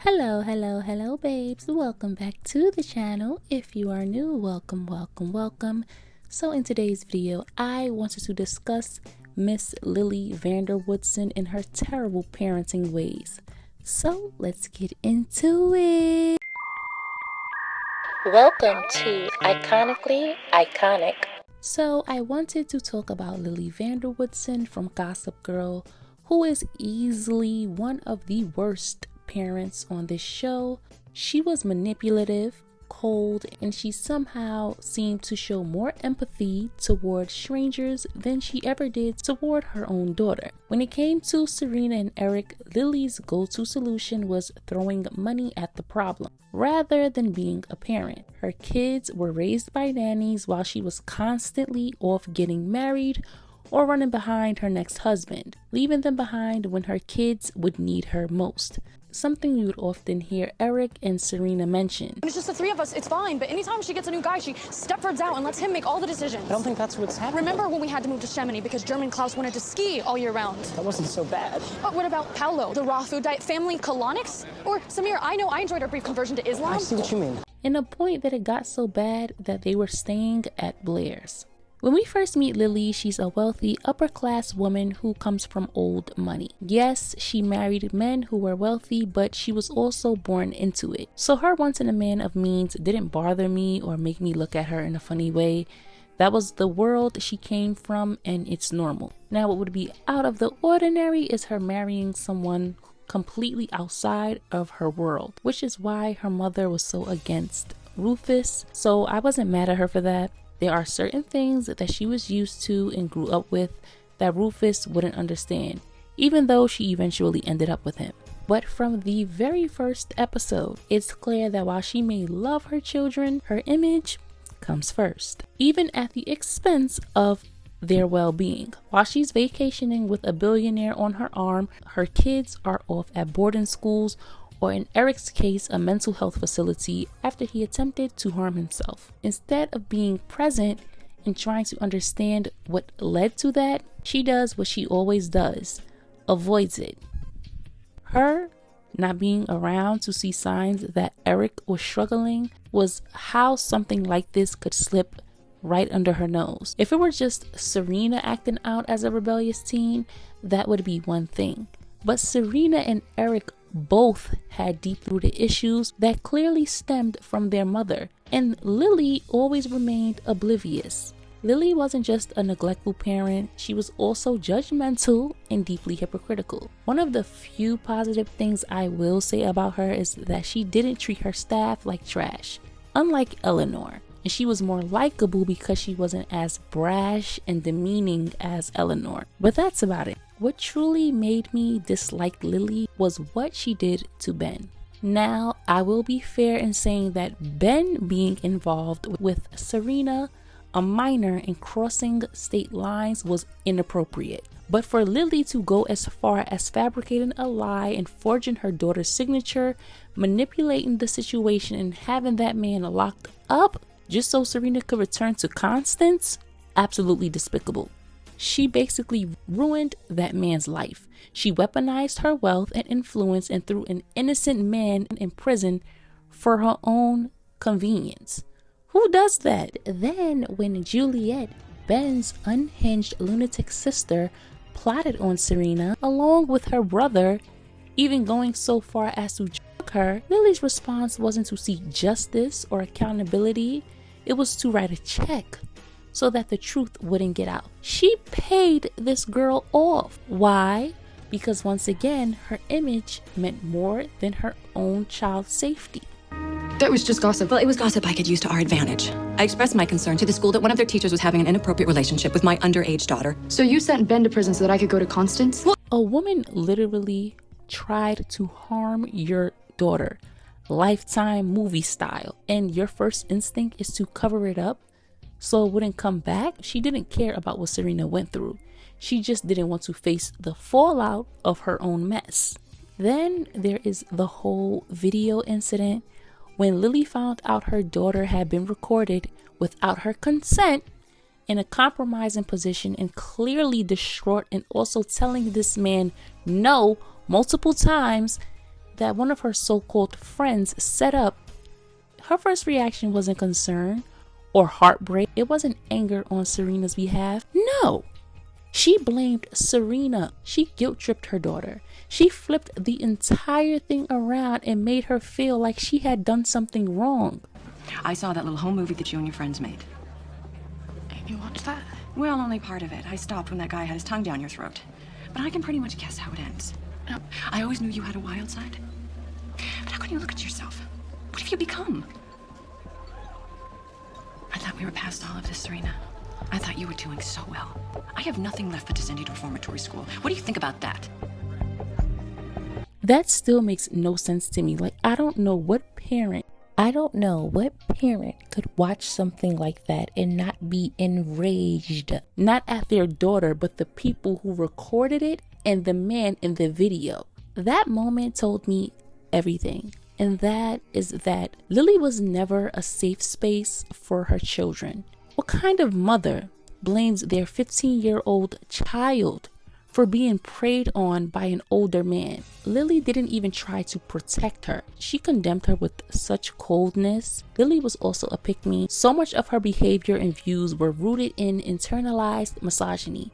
Hello babes, welcome back to the channel. If you are new, welcome. So in today's video, I wanted to discuss Miss Lily Woodsen and her terrible parenting ways. So let's get into it. Welcome to Iconically Iconic. So I wanted to talk about Lily Woodsen from Gossip Girl, who is easily one of the worst parents on this show. She was manipulative, cold, and she somehow seemed to show more empathy toward strangers than she ever did toward her own daughter. When it came to Serena and Eric, Lily's go-to solution was throwing money at the problem rather than being a parent. Her kids were raised by nannies while she was constantly off getting married or running behind her next husband, leaving them behind when her kids would need her most. Something you would often hear Eric and Serena mention. It's just the three of us, it's fine, but anytime she gets a new guy, she Stepford's out and lets him make all the decisions. I don't think that's what's happening. Remember when we had to move to Chamonix because German Klaus wanted to ski all year round? That wasn't so bad. But what about Paolo, the raw food diet, family colonics? Or Samir, I know I enjoyed our brief conversion to Islam. I see what you mean. And a point that it got so bad that they were staying at Blair's. When we first meet Lily, she's a wealthy, upper-class woman who comes from old money. Yes, she married men who were wealthy, but she was also born into it. So her wanting a man of means didn't bother me or make me look at her in a funny way. That was the world she came from, and it's normal. Now, what would be out of the ordinary is her marrying someone completely outside of her world, which is why her mother was so against Rufus. So I wasn't mad at her for that. There are certain things that she was used to and grew up with that Rufus wouldn't understand, even though she eventually ended up with him. But from the very first episode, it's clear that while she may love her children, her image comes first, even at the expense of their well-being. While she's vacationing with a billionaire on her arm, her kids are off at boarding schools, or in Eric's case, a mental health facility after he attempted to harm himself. Instead of being present and trying to understand what led to that, she does what she always does, avoids it. Her not being around to see signs that Eric was struggling was how something like this could slip right under her nose. If it were just Serena acting out as a rebellious teen, that would be one thing. But Serena and Eric both had deep-rooted issues that clearly stemmed from their mother, and Lily always remained oblivious. Lily wasn't just a neglectful parent, she was also judgmental and deeply hypocritical. One of the few positive things I will say about her is that she didn't treat her staff like trash, unlike Eleanor. And she was more likable because she wasn't as brash and demeaning as Eleanor. But that's about it. What truly made me dislike Lily was what she did to Ben. Now, I will be fair in saying that Ben being involved with Serena, a minor, and crossing state lines was inappropriate. But for Lily to go as far as fabricating a lie and forging her daughter's signature, manipulating the situation, and having that man locked up just so Serena could return to Constance, absolutely despicable. She basically ruined that man's life. She weaponized her wealth and influence and threw an innocent man in prison for her own convenience. Who does that? Then when Juliet, Ben's unhinged lunatic sister, plotted on Serena, along with her brother, even going so far as to drug her, Lily's response wasn't to seek justice or accountability. It was to write a check so that the truth wouldn't get out. She paid this girl off. Why? Because once again, her image meant more than her own child's safety. That was just gossip. Well, it was gossip I could use to our advantage. I expressed my concern to the school that one of their teachers was having an inappropriate relationship with my underage daughter. So you sent Ben to prison so that I could go to Constance? Well, a woman literally tried to harm your daughter, Lifetime movie style, and your first instinct is to cover it up so it wouldn't come back. She didn't care about what Serena went through. She just didn't want to face the fallout of her own mess. Then there is the whole video incident. When Lily found out her daughter had been recorded without her consent in a compromising position and clearly distraught and also telling this man no multiple times, that one of her so-called friends set up, her first reaction wasn't concern or heartbreak. It wasn't anger on Serena's behalf. No, she blamed Serena. She guilt-tripped her daughter. She flipped the entire thing around and made her feel like she had done something wrong. I saw that little home movie that you and your friends made. You watched that? Well, only part of it. I stopped when that guy had his tongue down your throat. But I can pretty much guess how it ends. I always knew you had a wild side. But how can you look at yourself? What have you become? I thought we were past all of this, Serena. I thought you were doing so well. I have nothing left but to send you to reformatory school. What do you think about that? That still makes no sense to me. Like, I don't know what parent could watch something like that and not be enraged. Not at their daughter, but the people who recorded it and the man in the video. That moment told me everything. And that is that Lily was never a safe space for her children. What kind of mother blames their 15-year-old child for being preyed on by an older man? Lily didn't even try to protect her. She condemned her with such coldness. Lily was also a pick-me. So much of her behavior and views were rooted in internalized misogyny,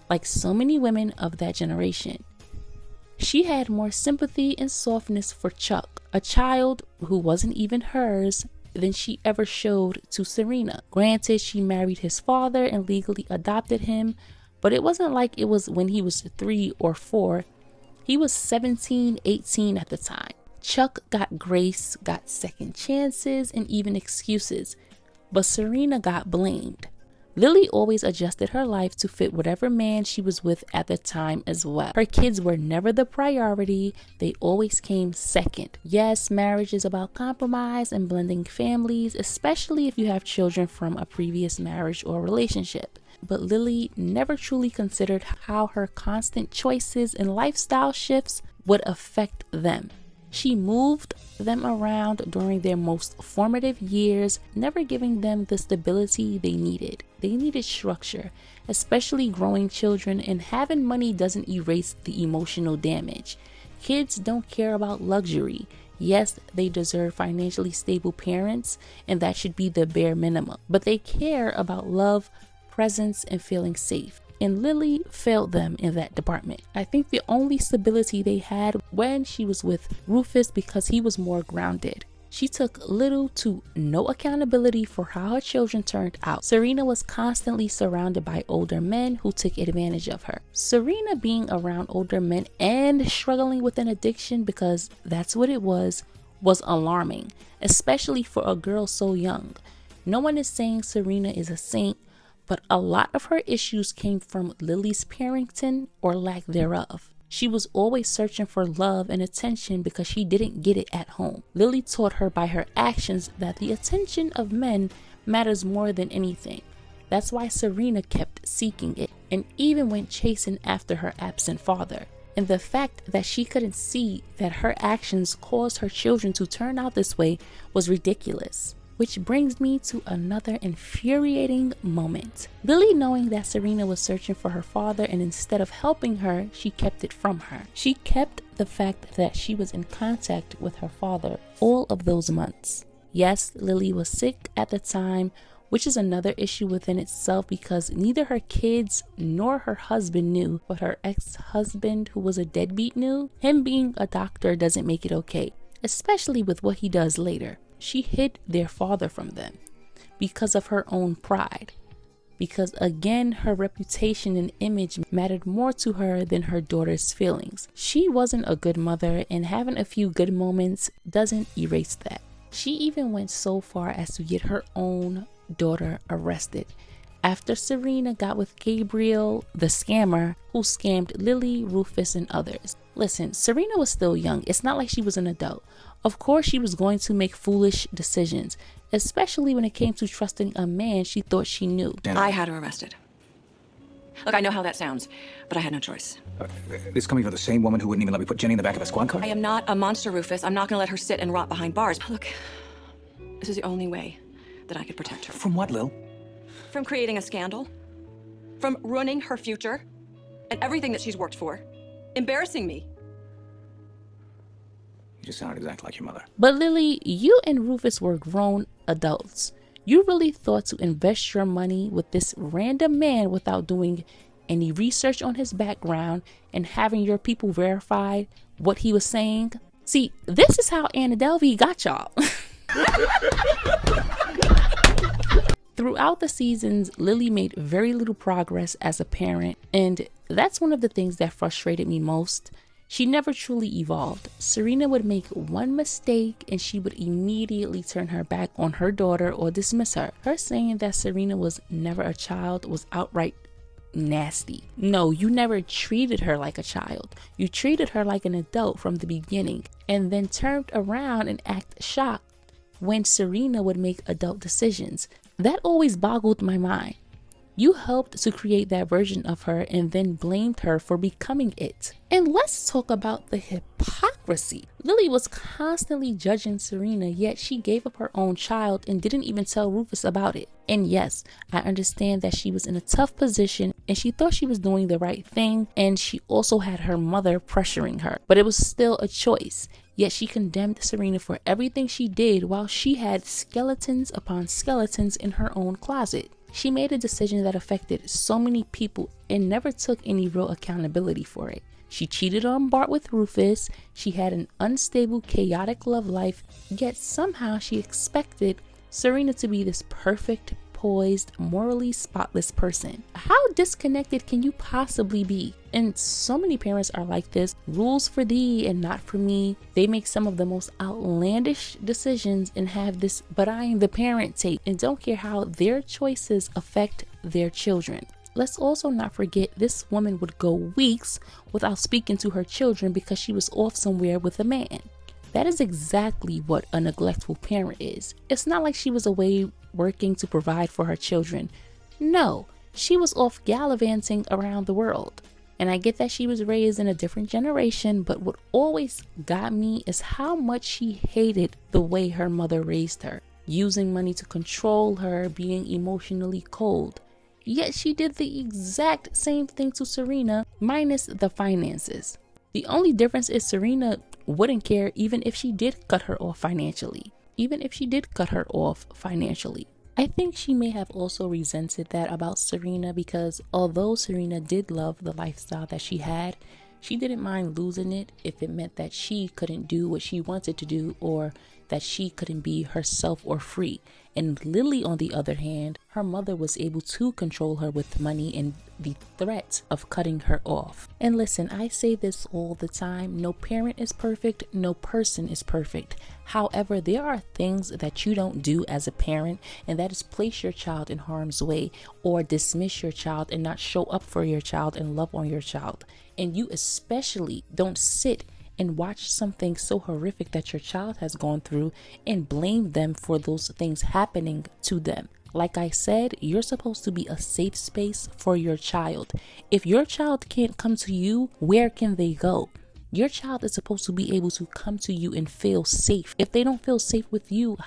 like so many women of that generation. She had more sympathy and softness for Chuck, a child who wasn't even hers, than she ever showed to Serena. Granted, she married his father and legally adopted him, but it wasn't like it was when he was 3 or 4. He was 17, 18 at the time. Chuck got grace, got second chances, and even excuses, but Serena got blamed. Lily always adjusted her life to fit whatever man she was with at the time as well. Her kids were never the priority. They always came second. Yes, marriage is about compromise and blending families, especially if you have children from a previous marriage or relationship. But Lily never truly considered how her constant choices and lifestyle shifts would affect them. She moved them around during their most formative years, never giving them the stability they needed. They needed structure, especially growing children, and having money doesn't erase the emotional damage. Kids don't care about luxury. Yes, they deserve financially stable parents, and that should be the bare minimum. But they care about love, presence, and feeling safe. And Lily failed them in that department. I think the only stability they had when she was with Rufus because he was more grounded. She took little to no accountability for how her children turned out. Serena was constantly surrounded by older men who took advantage of her. Serena being around older men and struggling with an addiction, because that's what it was alarming, especially for a girl so young. No one is saying Serena is a saint, but a lot of her issues came from Lily's parenting or lack thereof. She was always searching for love and attention because she didn't get it at home. Lily taught her by her actions that the attention of men matters more than anything. That's why Serena kept seeking it and even went chasing after her absent father. And the fact that she couldn't see that her actions caused her children to turn out this way was ridiculous. Which brings me to another infuriating moment. Lily, knowing that Serena was searching for her father, and instead of helping her, she kept it from her. She kept the fact that she was in contact with her father all of those months. Yes, Lily was sick at the time, which is another issue within itself because neither her kids nor her husband knew, but her ex-husband, who was a deadbeat, knew. Him being a doctor doesn't make it okay, especially with what he does later. She hid their father from them because of her own pride. Because again, her reputation and image mattered more to her than her daughter's feelings. She wasn't a good mother, and having a few good moments doesn't erase that. She even went so far as to get her own daughter arrested after Serena got with Gabriel, the scammer, who scammed Lily, Rufus, and others. Listen, Serena was still young. It's not like she was an adult. Of course, she was going to make foolish decisions, especially when it came to trusting a man she thought she knew. I had her arrested. Look, I know how that sounds, but I had no choice. This coming from the same woman who wouldn't even let me put Jenny in the back of a squad car? I am not a monster, Rufus. I'm not going to let her sit and rot behind bars. Look, this is the only way that I could protect her. From what, Lil? From creating a scandal, from ruining her future, and everything that she's worked for, embarrassing me. You just sounded exactly like your mother. But Lily, you and Rufus were grown adults. You really thought to invest your money with this random man without doing any research on his background and having your people verify what he was saying? See, this is how Anna Delvey got y'all. Throughout the seasons, Lily made very little progress as a parent, and that's one of the things that frustrated me most. She never truly evolved. Serena would make one mistake and she would immediately turn her back on her daughter or dismiss her. Her saying that Serena was never a child was outright nasty. No, you never treated her like a child. You treated her like an adult from the beginning and then turned around and acted shocked when Serena would make adult decisions. That always boggled my mind. You helped to create that version of her and then blamed her for becoming it. And let's talk about the hypocrisy. Lily was constantly judging Serena, yet she gave up her own child and didn't even tell Rufus about it. And yes, I understand that she was in a tough position and she thought she was doing the right thing, and she also had her mother pressuring her, but it was still a choice. Yet she condemned Serena for everything she did while she had skeletons upon skeletons in her own closet. She made a decision that affected so many people and never took any real accountability for it. She cheated on Bart with Rufus, she had an unstable, chaotic love life, yet somehow she expected Serena to be this perfect, poised, morally spotless person. How disconnected can you possibly be? And so many parents are like this. Rules for thee and not for me. They make some of the most outlandish decisions and have this "but I am the parent" tape and don't care how their choices affect their children. Let's also not forget this woman would go weeks without speaking to her children because she was off somewhere with a man. That is exactly what a neglectful parent is. It's not like she was away working to provide for her children. No, she was off gallivanting around the world. And I get that she was raised in a different generation, but what always got me is how much she hated the way her mother raised her, using money to control her, being emotionally cold. Yet she did the exact same thing to Serena, minus the finances. The only difference is Serena wouldn't care even if she did cut her off financially. I think she may have also resented that about Serena because although Serena did love the lifestyle that she had, she didn't mind losing it if it meant that she couldn't do what she wanted to do or that she couldn't be herself or free. And Lily, on the other hand, her mother was able to control her with money and the threat of cutting her off. And listen, I say this all the time, no parent is perfect, no person is perfect. However, there are things that you don't do as a parent, and that is place your child in harm's way or dismiss your child and not show up for your child and love on your child. And you especially don't sit and watch something so horrific that your child has gone through and blame them for those things happening to them. Like I said, you're supposed to be a safe space for your child. If your child can't come to you, where can they go? Your child is supposed to be able to come to you and feel safe. If they don't feel safe with you,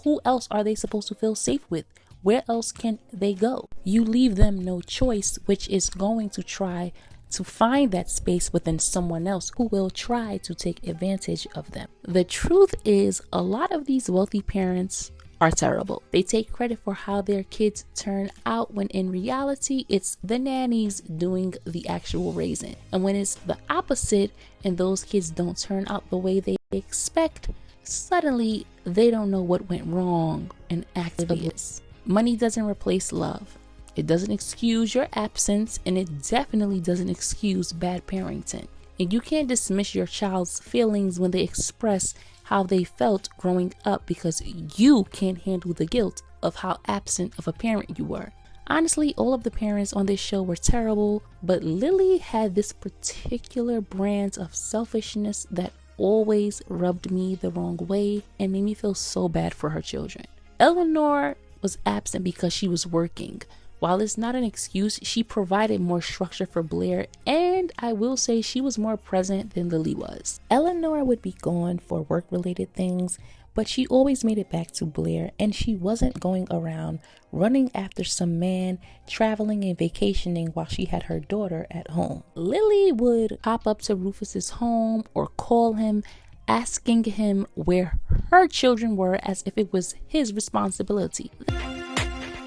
who else are they supposed to feel safe with? Where else can they go? You leave them no choice, which is going to try to find that space within someone else who will try to take advantage of them. The truth is, a lot of these wealthy parents are terrible. They take credit for how their kids turn out when in reality, it's the nannies doing the actual raising. And when it's the opposite and those kids don't turn out the way they expect, suddenly they don't know what went wrong and act oblivious. Money doesn't replace love. It doesn't excuse your absence, and it definitely doesn't excuse bad parenting. And you can't dismiss your child's feelings when they express how they felt growing up because you can't handle the guilt of how absent of a parent you were. Honestly, all of the parents on this show were terrible, but Lily had this particular brand of selfishness that always rubbed me the wrong way and made me feel so bad for her children. Eleanor was absent because she was working. While it's not an excuse, she provided more structure for Blair, and I will say she was more present than Lily was. Eleanor would be gone for work-related things, but she always made it back to Blair, and she wasn't going around running after some man, traveling and vacationing while she had her daughter at home. Lily would pop up to Rufus's home or call him, asking him where her children were as if it was his responsibility.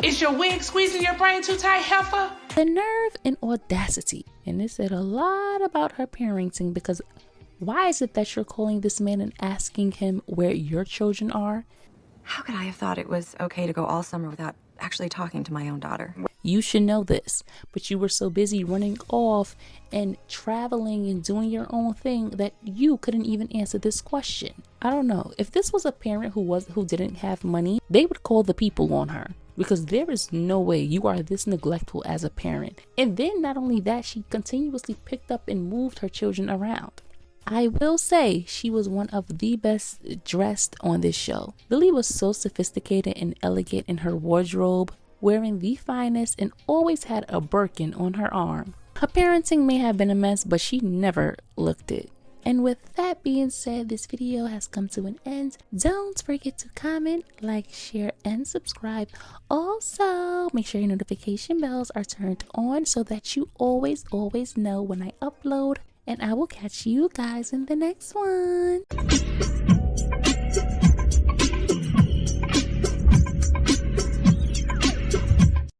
Is your wig squeezing your brain too tight, heifer? The nerve and audacity. And it said a lot about her parenting, because why is it that you're calling this man and asking him where your children are? How could I have thought it was okay to go all summer without actually talking to my own daughter? You should know this, but you were so busy running off and traveling and doing your own thing that you couldn't even answer this question. I don't know. If this was a parent who didn't have money, they would call the people on her, because there is no way you are this neglectful as a parent. And then not only that, she continuously picked up and moved her children around. I will say she was one of the best dressed on this show. Lily was so sophisticated and elegant in her wardrobe, wearing the finest, and always had a Birkin on her arm. Her parenting may have been a mess, but she never looked it. And with that being said, this video has come to an end. Don't forget to comment, like, share, and subscribe. Also, make sure your notification bells are turned on so that you always know when I upload. And I will catch you guys in the next one.